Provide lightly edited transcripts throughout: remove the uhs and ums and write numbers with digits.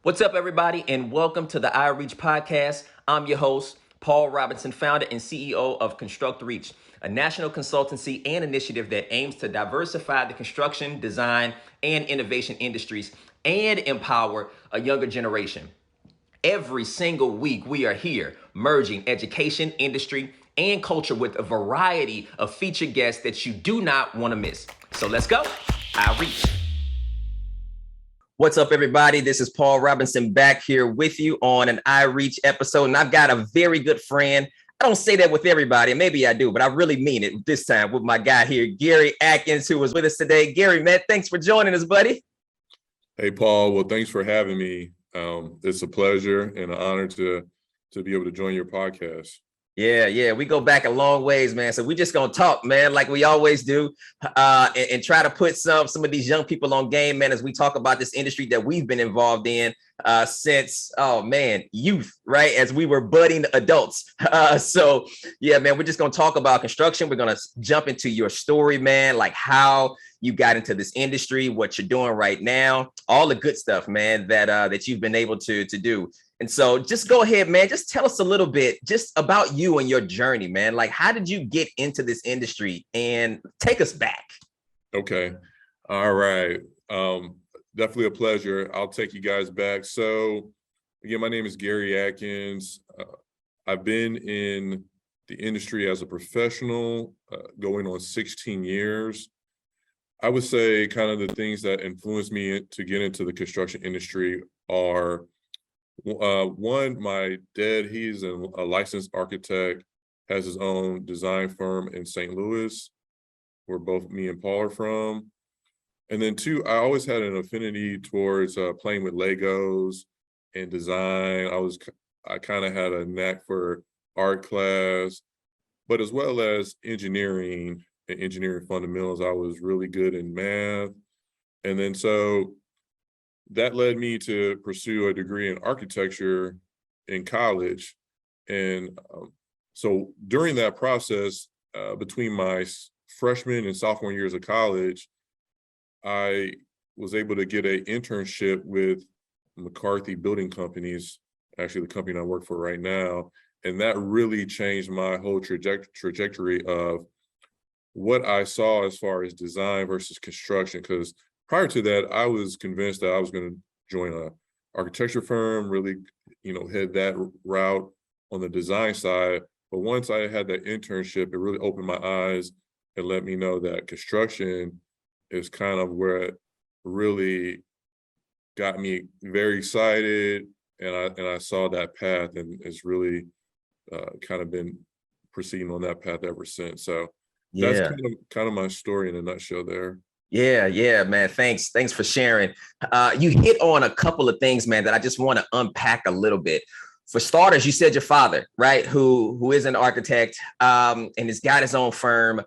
What's up, everybody, and welcome to the iReach podcast. I'm your host, Paul Robinson, founder and CEO of ConstructReach, a national consultancy and initiative that aims to diversify the construction, design, and innovation industries and empower a younger generation. Every single week, we are here merging education, industry, and culture with a variety of featured guests that you do not want to miss. So let's go. iReach. What's up, everybody? This is Paul Robinson back here with you on an iReach episode, and I've got a very good friend. I don't say that with everybody, maybe I do, but I really mean it this time with my guy here, Gary Atkins, who is with us today. Gary, man, thanks for joining us, buddy. Hey, Paul. Well, thanks for having me. It's a pleasure and an honor to be able to join your podcast. Yeah, we go back a long ways, man. So we just gonna talk, man, like we always do, and try to put some of these young people on game, man, as we talk about this industry that we've been involved in since, youth, right? As we were budding adults. So yeah, man, we're just gonna talk about construction. We're gonna jump into your story, man, like how you got into this industry, what you're doing right now, all the good stuff, man, that you've been able to do. And so just go ahead, man. Just tell us a little bit just about you and your journey, man. Like, how did you get into this industry, and take us back? Okay. All right. Definitely a pleasure. I'll take you guys back. So again, my name is Gary Atkins. I've been in the industry as a professional going on 16 years. I would say kind of the things that influenced me to get into the construction industry are one, my dad, he's a licensed architect, has his own design firm in St. Louis, where both me and Paul are from. And then two, I always had an affinity towards playing with Legos and design. I kind of had a knack for art class, but as well as engineering and engineering fundamentals. I was really good in math. And then so that led me to pursue a degree in architecture in college. And so during that process, between my freshman and sophomore years of college, I was able to get an internship with McCarthy Building Companies, actually the company I work for right now. And that really changed my whole trajectory of what I saw as far as design versus construction. Because prior to that, I was convinced that I was going to join an architecture firm, really, head that route on the design side. But once I had that internship, it really opened my eyes and let me know that construction is kind of where it really got me very excited. And I saw that path, and it's really kind of been proceeding on that path ever since. So that's kind of my story in a nutshell there. Yeah, man. Thanks for sharing. You hit on a couple of things, man, that I just want to unpack a little bit. For starters, you said your father, right, who is an architect and has got his own firm.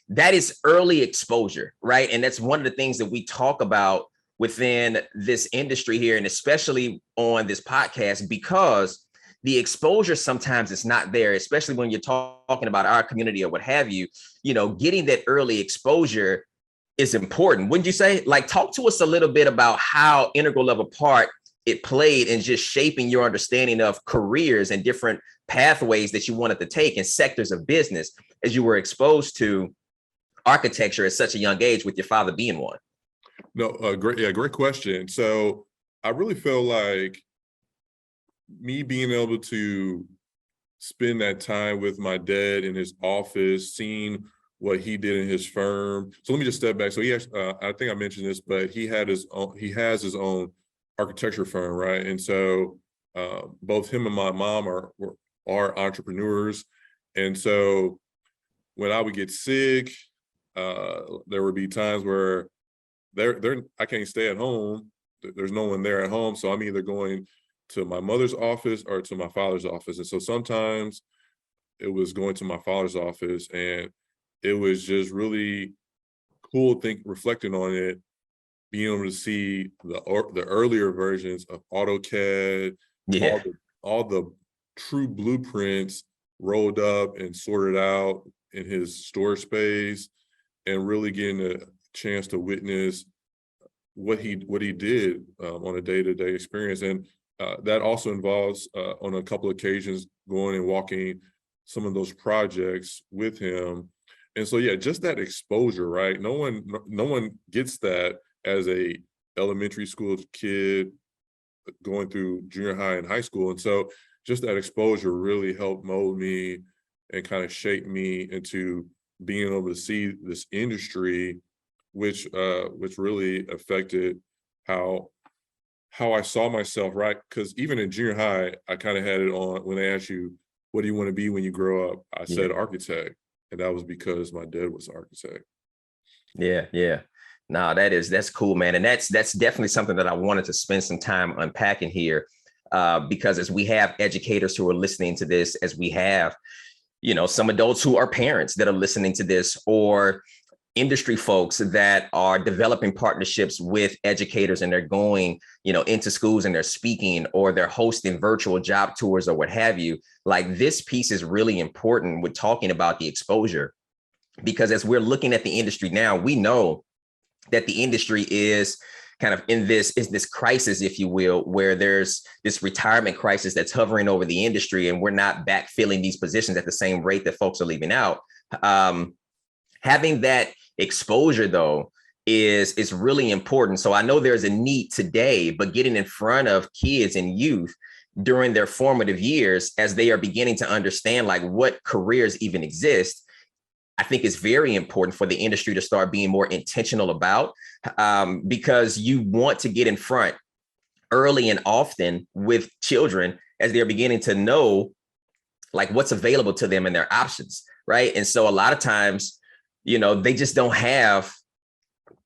That is early exposure, right? And that's one of the things that we talk about within this industry here, and especially on this podcast, because the exposure sometimes is not there, especially when you're talking about our community or what have you. Getting that early exposure is important, wouldn't you say? Like, talk to us a little bit about how integral of a part it played in just shaping your understanding of careers and different pathways that you wanted to take in sectors of business as you were exposed to architecture at such a young age, with your father being one. No, great question. So I really feel like me being able to spend that time with my dad in his office, seeing what he did in his firm. So let me just step back. So I think I mentioned this, but he has his own architecture firm, right? And so both him and my mom are entrepreneurs. And so when I would get sick, there would be times where I can't stay at home. There's no one there at home. So I'm either going to my mother's office or to my father's office. And so sometimes it was going to my father's office, and it was just really cool reflecting on it, being able to see the earlier versions of AutoCAD, all the true blueprints rolled up and sorted out in his storage space, and really getting a chance to witness what he did on a day-to-day experience. And that also involves on a couple of occasions going and walking some of those projects with him. And so, yeah, just that exposure, right? No one gets that as a elementary school kid going through junior high and high school. And so just that exposure really helped mold me and kind of shape me into being able to see this industry, which really affected how I saw myself, right? Because even in junior high, I kind of had it on when they asked you, what do you want to be when you grow up? I said architect. And that was because my dad was an architect. Yeah, yeah. No, that's cool, man. And that's definitely something that I wanted to spend some time unpacking here. Because as we have educators who are listening to this, as we have, some adults who are parents that are listening to this, or industry folks that are developing partnerships with educators, and they're going, into schools and they're speaking, or they're hosting virtual job tours or what have you. Like, this piece is really important with talking about the exposure, because as we're looking at the industry now, we know that the industry is kind of in this crisis, if you will, where there's this retirement crisis that's hovering over the industry, and we're not backfilling these positions at the same rate that folks are leaving out. Having that exposure, though, is really important. So I know there's a need today, but getting in front of kids and youth during their formative years, as they are beginning to understand like what careers even exist, I think is very important for the industry to start being more intentional about, because you want to get in front early and often with children as they're beginning to know like what's available to them and their options, right? And so a lot of times, they just don't have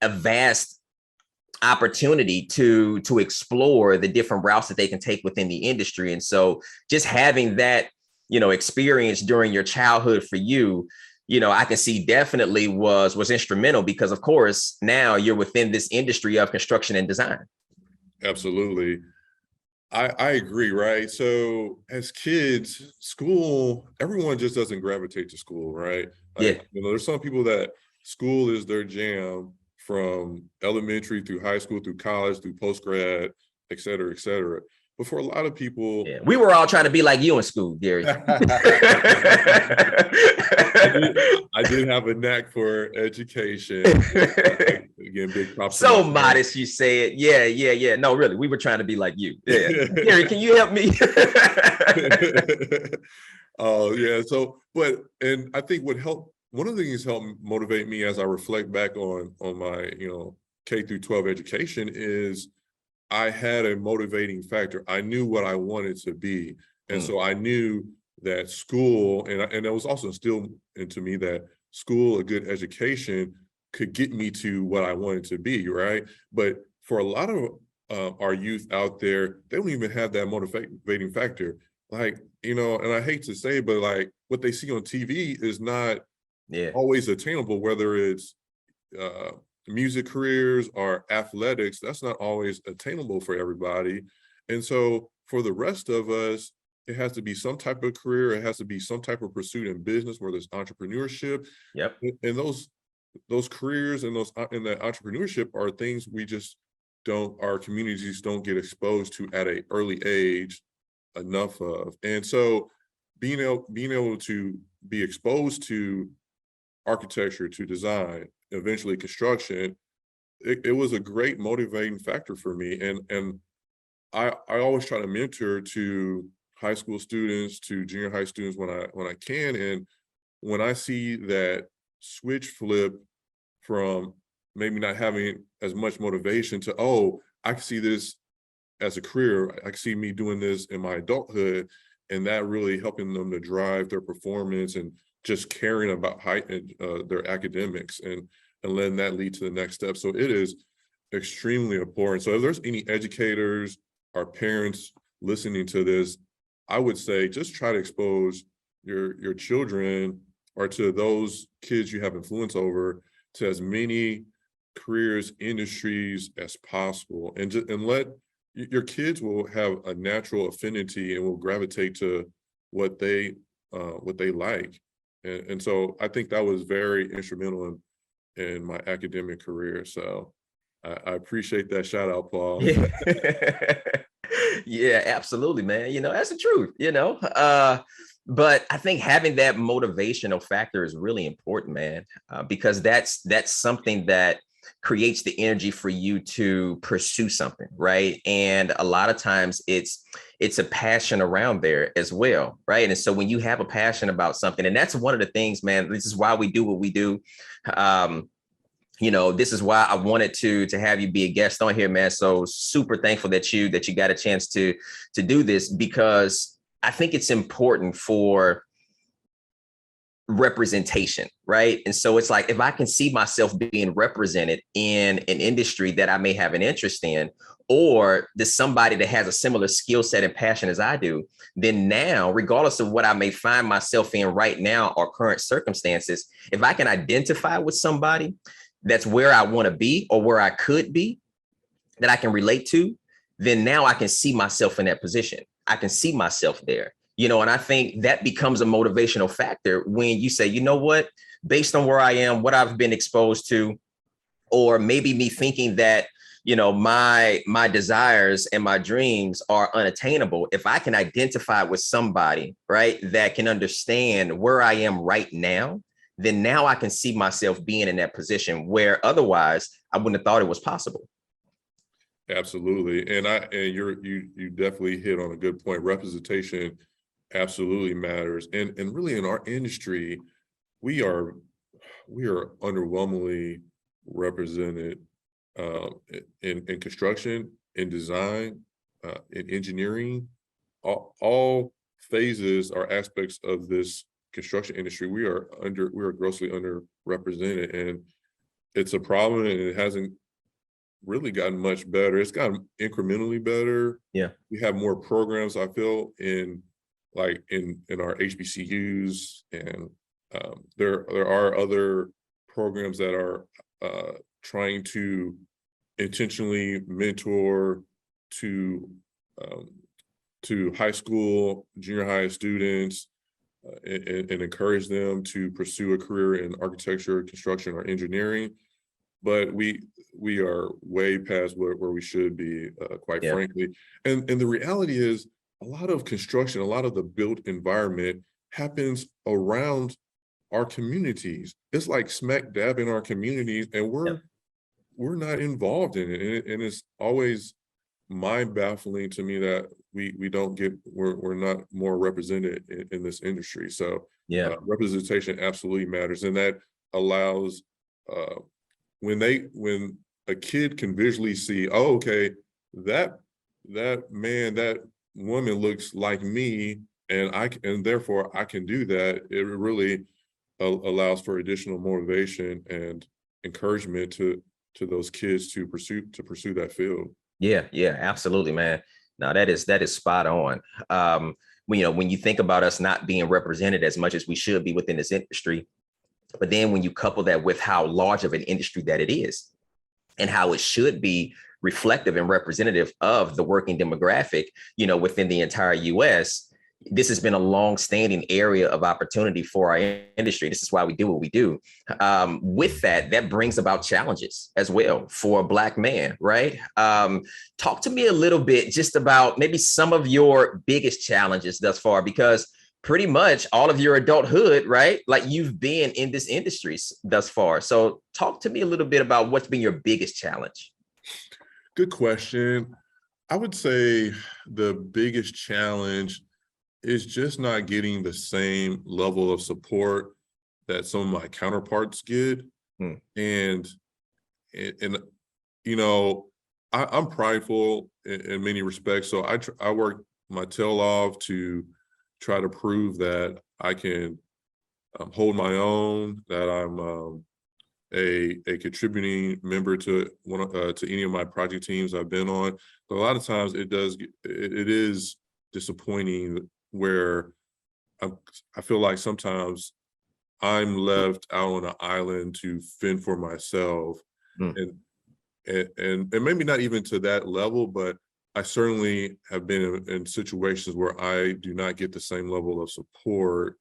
a vast opportunity to explore the different routes that they can take within the industry. And so just having that, experience during your childhood for you, I can see definitely was instrumental, because of course, now you're within this industry of construction and design. Absolutely. I agree, right? So as kids, school, everyone just doesn't gravitate to school, right? Like, there's some people that school is their jam from elementary through high school, through college, through post-grad, et cetera, et cetera. But for a lot of people, we were all trying to be like you in school, Gary. I did have a knack for education. Again, big props. So modest, you say it. Yeah. No, really, we were trying to be like you. Yeah. Gary, can you help me? Oh, yeah. So, and I think one of the things helped motivate me as I reflect back on my, K through 12 education is I had a motivating factor. I knew what I wanted to be. And so I knew that school, and it was also instilled into me that school, a good education, could get me to what I wanted to be, right? But for a lot of our youth out there, they don't even have that motivating factor. Like, and I hate to say, but like what they see on TV is not always attainable, whether it's music careers or athletics. That's not always attainable for everybody. And so for the rest of us, it has to be some type of career. It has to be some type of pursuit in business, whether it's entrepreneurship. And those careers and that entrepreneurship are things our communities don't get exposed to at an early age enough of. And so being able to be exposed to architecture, to design, eventually construction, it was a great motivating factor for me. And I always try to mentor to high school students, to junior high students when I can. And when I see that switch flip from maybe not having as much motivation to, oh, I can see this as a career, I can see me doing this in my adulthood, and that really helping them to drive their performance and just caring about their academics and letting that lead to the next step. So it is extremely important. So if there's any educators or parents listening to this, I would say just try to expose your children, or to those kids you have influence over, to as many careers, industries as possible, and let your kids will have a natural affinity and will gravitate to what they like. And so I think that was very instrumental in my academic career. So I appreciate that shout out, Paul. Yeah. Yeah, absolutely, man. That's the truth, but I think having that motivational factor is really important, man, because that's something that creates the energy for you to pursue something, right? And a lot of times it's a passion around there as well, right? And so when you have a passion about something, and that's one of the things, man, this is why we do what we do. This is why I wanted to have you be a guest on here, man. So super thankful that you got a chance to do this, because I think it's important for representation, right? And so it's like, if I can see myself being represented in an industry that I may have an interest in, or there's somebody that has a similar skill set and passion as I do, then now, regardless of what I may find myself in right now or current circumstances, if I can identify with somebody that's where I want to be or where I could be, that I can relate to, then now I can see myself in that position. I can see myself there, and I think that becomes a motivational factor when you say, you know what, based on where I am, what I've been exposed to, or maybe me thinking that, my desires and my dreams are unattainable. If I can identify with somebody, right, that can understand where I am right now, then now I can see myself being in that position where otherwise I wouldn't have thought it was possible. Absolutely. And you definitely hit on a good point. Representation absolutely matters. And really in our industry, we are underwhelmingly represented in construction, in design, in engineering, all phases or aspects of this construction industry. We are grossly underrepresented, and it's a problem, and it hasn't really gotten much better. It's gotten incrementally better. Yeah. We have more programs, I feel, in our HBCUs, and there are other programs that are trying to intentionally mentor to high school, junior high students, and encourage them to pursue a career in architecture, construction, or engineering. But we are way past where we should be, quite frankly. And the reality is, a lot of construction, a lot of the built environment happens around our communities. It's like smack dab in our communities, and we're not involved in it. And it's always mind baffling to me that we're not more represented in this industry. So representation absolutely matters, and that allows when a kid can visually see, oh, okay, that man, that woman looks like me, and therefore I can do that. It really allows for additional motivation and encouragement to those kids to pursue that field. Yeah, absolutely, man. Now that is spot on. When you think about us not being represented as much as we should be within this industry, but then when you couple that with how large of an industry that it is, and how it should be reflective and representative of the working demographic, within the entire US, this has been a long-standing area of opportunity for our industry. This is why we do what we do. With that brings about challenges as well for a Black man, right? Talk to me a little bit just about maybe some of your biggest challenges thus far, because pretty much all of your adulthood, right? Like, you've been in this industry thus far. So talk to me a little bit about what's been your biggest challenge. Good question. I would say the biggest challenge is just not getting the same level of support that some of my counterparts get. And I'm prideful in many respects. So I work my tail off to try to prove that I can hold my own, that I'm a contributing member to any of my project teams I've been on. But a lot of times it is disappointing, where I feel like sometimes I'm left out on an island to fend for myself, and maybe not even to that level, but I certainly have been in situations where I do not get the same level of support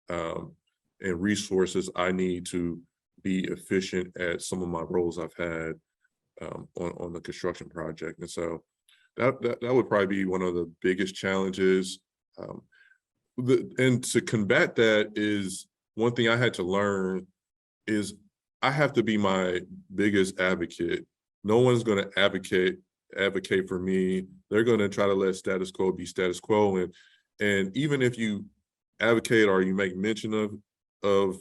and resources I need to be efficient at some of my roles I've had. on the construction project. And so that would probably be one of the biggest challenges. And to combat that is one thing I had to learn is I have to be my biggest advocate. No one's going to advocate for me. They're going to try to let status quo be status quo. And even if you advocate or you make mention of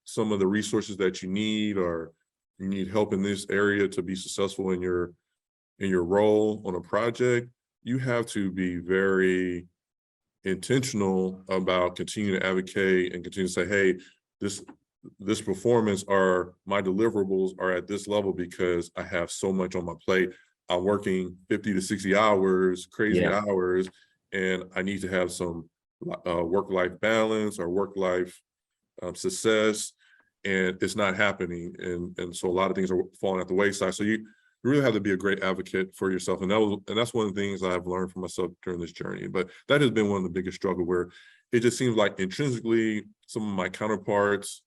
some of the resources that you need, or you need help in this area to be successful in your role on a project, you have to be very intentional about continuing to advocate and continue to say, hey, this performance or my deliverables are at this level because I have so much on my plate. I'm working 50 to 60 hours, crazy hours, and I need to have some work-life balance or work-life success, and it's not happening. And so a lot of things are falling at the wayside. So you really have to be a great advocate for yourself. And that's one of the things I've learned for myself during this journey. But that has been one of the biggest struggles, where it just seems like intrinsically some of my counterparts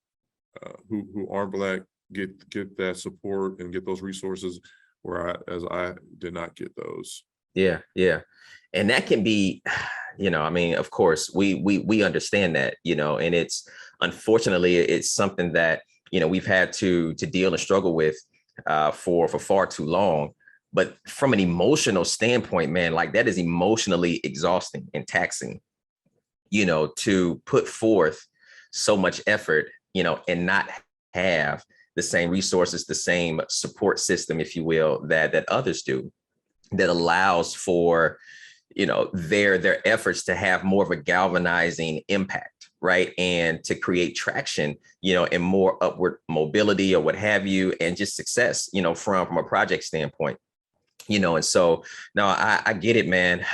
who aren't Black get that support and get those resources, whereas I did not get those. Yeah. And that can be, I mean, of course, we understand that, and it's, unfortunately, it's something that, we've had to deal and struggle with for far too long. But from an emotional standpoint, man, like, that is emotionally exhausting and taxing, to put forth so much effort, and not have the same resources, the same support system, if you will, that others do, that allows for, their efforts to have more of a galvanizing impact, right? And to create traction, and more upward mobility or what have you, and just success, from a project standpoint, and so, no, I get it, man.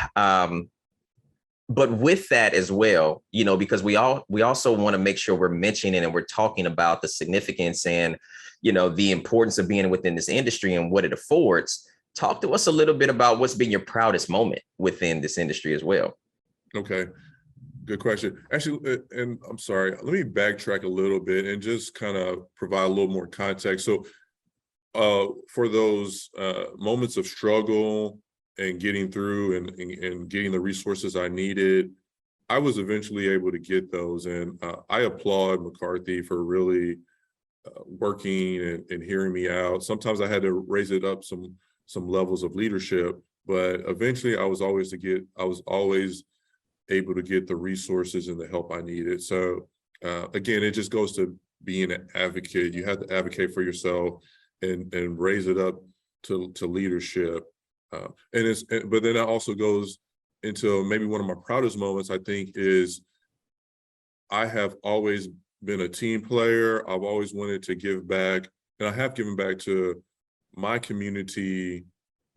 But with that as well, because we also want to make sure we're mentioning and we're talking about the significance and, the importance of being within this industry and what it affords. Talk to us a little bit about what's been your proudest moment within this industry as well. Okay, good question. Actually, and I'm sorry, let me backtrack a little bit and just kind of provide a little more context. So for those moments of struggle and getting through and getting the resources I needed, I was eventually able to get those. And I applaud McCarthy for really working and hearing me out. Sometimes I had to raise it up some levels of leadership, but eventually I was always able to get the resources and the help I needed. So again, it just goes to being an advocate. You have to advocate for yourself and raise it up to leadership. But then that also goes into maybe one of my proudest moments, I think, is I have always been a team player. I've always wanted to give back, and I have given back to my community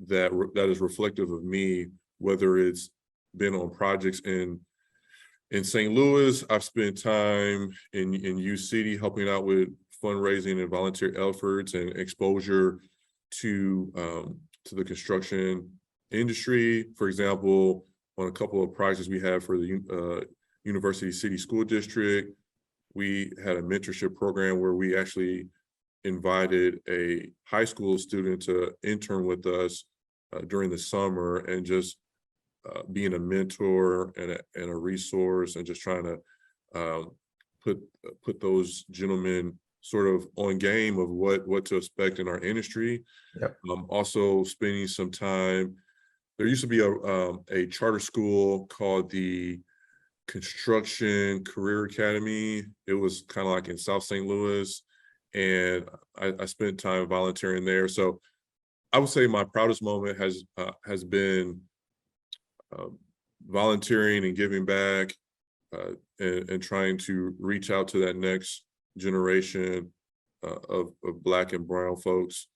that is reflective of me, whether it's been on projects in St. Louis. I've spent time in U City helping out with fundraising and volunteer efforts and exposure to the construction industry. For example, on a couple of projects we had for the University City School District, we had a mentorship program where we actually invited a high school student to intern with us during the summer, and just being a mentor and a resource, and just trying to put those gentlemen sort of on game of what to expect in our industry. Yep. Also spending some time, there used to be a charter school called the Construction Career Academy. It was kind of like in South St. Louis, and I spent time volunteering there. So I would say my proudest moment has been volunteering and giving back, and trying to reach out to that next generation of Black and brown folks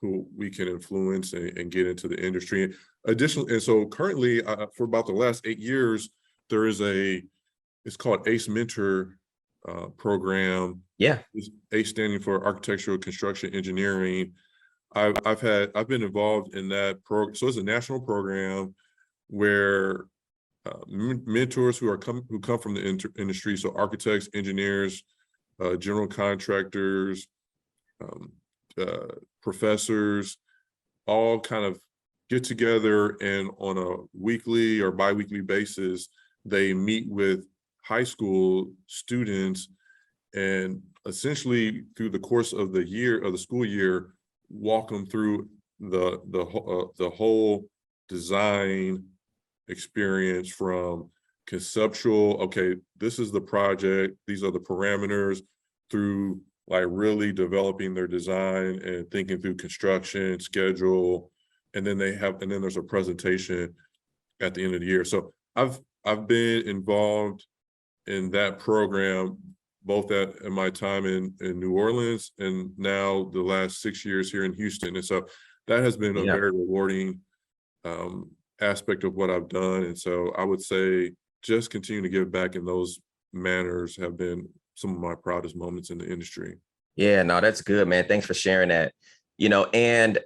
who we can influence and get into the industry. Additionally, and so currently, for about the last 8 years, there is it's called ACE Mentor program. Yeah. ACE standing for Architectural Construction Engineering. I've been involved in that program. So it's a national program where mentors who come from the industry, so architects, engineers, general contractors, professors, all kind of get together, and on a weekly or biweekly basis, they meet with high school students, and essentially through the course of the school year, walk them through the whole design experience, from conceptual, okay, this is the project, these are the parameters, through like really developing their design and thinking through construction schedule, and then there's a presentation at the end of the year. So I've been involved in that program both in my time in New Orleans, and now the last 6 years here in Houston. And so that has been a very rewarding aspect of what I've done. And so I would say just continue to give back in those manners have been some of my proudest moments in the industry. Yeah, no, that's good, man. Thanks for sharing that. And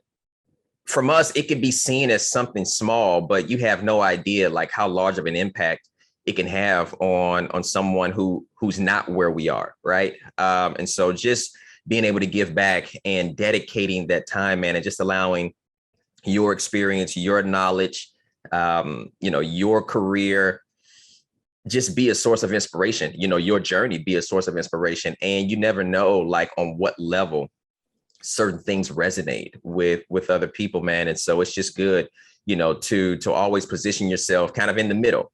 from us, it can be seen as something small, but you have no idea like how large of an impact it can have on someone who's not where we are, right? And so just being able to give back and dedicating that time, man, and just allowing your experience, your knowledge, your career, just be a source of inspiration, your journey be a source of inspiration. And you never know like on what level certain things resonate with other people, man. And so it's just good, to always position yourself kind of in the middle,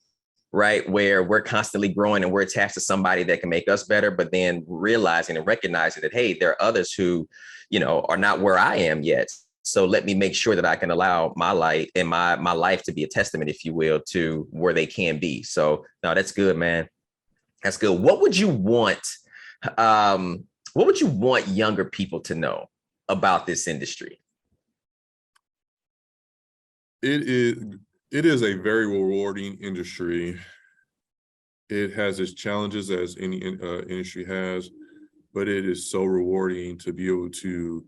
right? Where we're constantly growing and we're attached to somebody that can make us better, but then realizing and recognizing that, hey, there are others who, are not where I am yet. So let me make sure that I can allow my light and my life to be a testament, if you will, to where they can be. So no, that's good, man. That's good. What would you want younger people to know about this industry? It is a very rewarding industry. It has its challenges, as any industry has, but it is so rewarding to be able to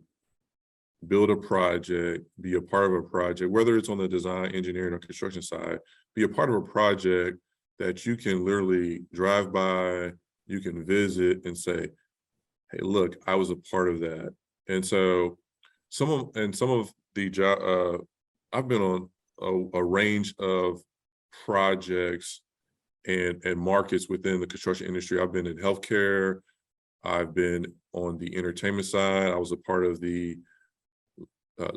build a project, be a part of a project, whether it's on the design, engineering, or construction side, be a part of a project that you can literally drive by, you can visit and say, hey, look, I was a part of that. And so some of the I've been on a range of projects and markets within the construction industry. I've been in healthcare. I've been on the entertainment side. I was a part of the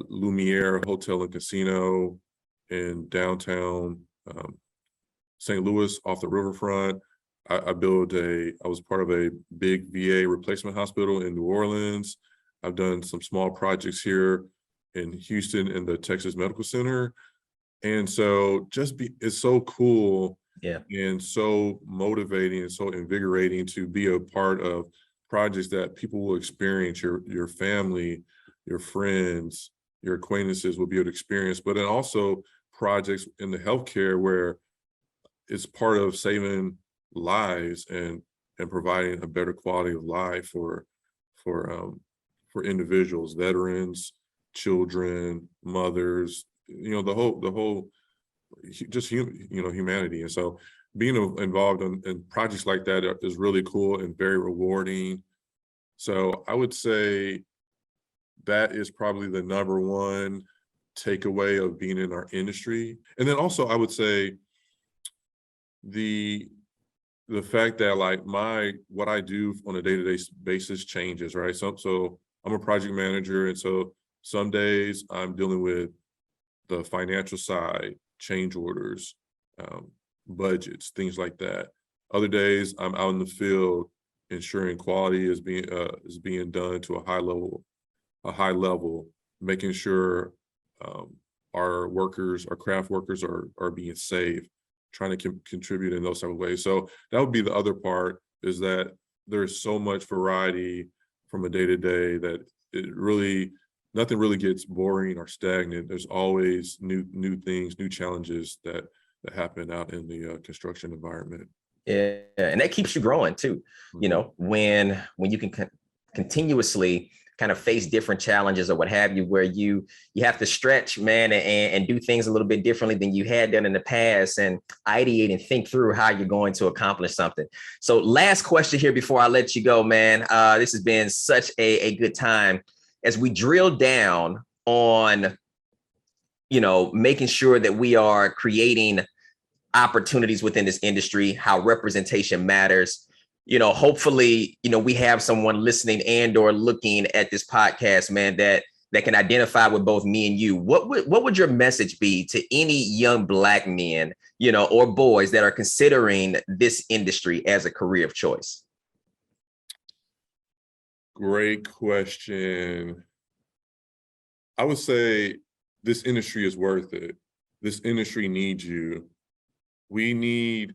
Lumiere Hotel and Casino in downtown St. Louis off the riverfront. I was part of a big VA replacement hospital in New Orleans. I've done some small projects here in Houston in the Texas Medical Center. And so it's so cool, and so motivating and so invigorating to be a part of projects that people will experience, your family, your friends, your acquaintances will be able to experience, but then also projects in the healthcare where it's part of saving lives and providing a better quality of life for individuals, veterans, children, mothers, the whole just humanity. And so being involved in projects like that is really cool and very rewarding. So I would say that is probably the number one takeaway of being in our industry. And then also I would say the fact that like what I do on a day-to-day basis changes, right? So I'm a project manager, and so some days I'm dealing with the financial side, change orders, budgets, things like that. Other days I'm out in the field ensuring quality is being done to a high level, making sure our craft workers are being safe, trying to contribute in those type of ways. So that would be the other part, is that there's so much variety from a day-to-day that nothing really gets boring or stagnant. There's always new things, new challenges that happen out in the construction environment. Yeah, and that keeps you growing too. When you can continuously kind of face different challenges or what have you, where you have to stretch, man, and do things a little bit differently than you had done in the past, and ideate and think through how you're going to accomplish something. So last question here before I let you go, man. This has been such a good time as we drill down on making sure that we are creating opportunities within this industry, how representation matters. Hopefully, we have someone listening and or looking at this podcast, man, that can identify with both me and you. What would your message be to any young Black men, or boys that are considering this industry as a career of choice? Great question. I would say this industry is worth it. This industry needs you. We need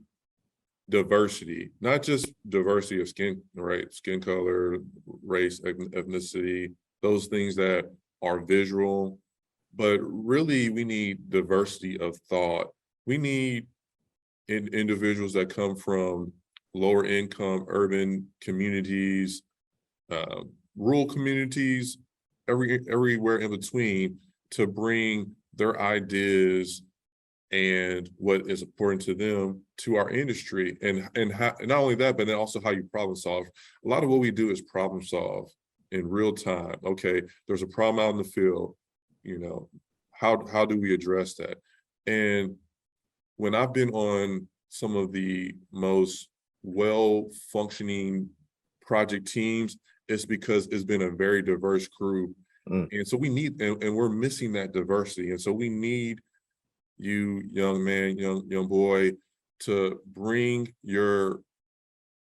diversity, not just diversity of skin, right? Skin color, race, ethnicity, those things that are visual, but really we need diversity of thought. We need individuals that come from lower income, urban communities, rural communities, everywhere in between, to bring their ideas and what is important to them to our industry, and not only that, but then also how you problem solve. A lot of what we do is problem solve in real time. Okay, there's a problem out in the field, how do we address that? And when I've been on some of the most well-functioning project teams, it's because it's been a very diverse group. And so we need, and we're missing that diversity. And so we need you, young man, young boy, to bring your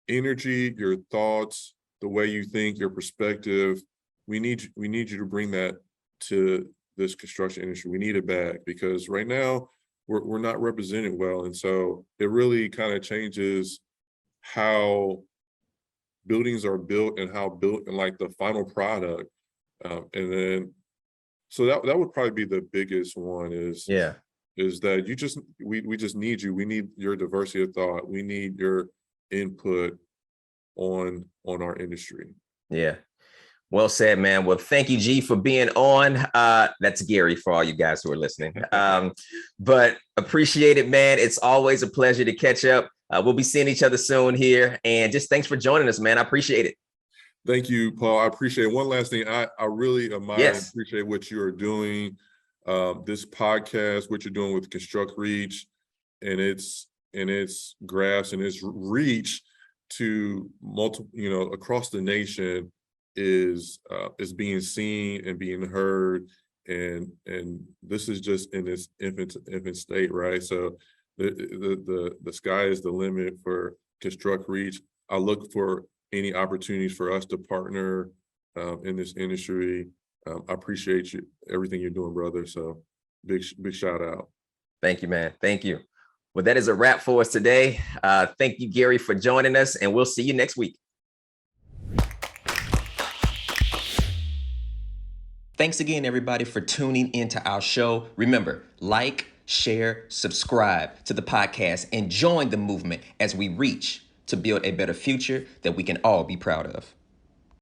energy, your thoughts, the way you think, your perspective. We need you to bring that to this construction industry. We need it back, because right now we're not represented well. And so it really kind of changes how buildings are built and how built, and like the final product. And then, so that would probably be the biggest one, is that we just need you. We need your diversity of thought. We need your input on our industry. Yeah. Well said, man. Well, thank you, G, for being on. That's Gary for all you guys who are listening. But appreciate it, man. It's always a pleasure to catch up. We'll be seeing each other soon here. And just thanks for joining us, man. I appreciate it. Thank you, Paul. I appreciate it. One last thing. I really admire and appreciate what you are doing. This podcast, what you're doing with ConstructReach, and its grasp and its reach to multiple, across the nation, is being seen and being heard, and this is just in its infant state, right? So the sky is the limit for ConstructReach. I look for any opportunities for us to partner in this industry. I appreciate you, everything you're doing, brother. So big shout out. Thank you, man. Thank you. Well, that is a wrap for us today. Thank you, Gary, for joining us, and we'll see you next week. Thanks again, everybody, for tuning into our show. Remember, like, share, subscribe to the podcast, and join the movement as we reach to build a better future that we can all be proud of.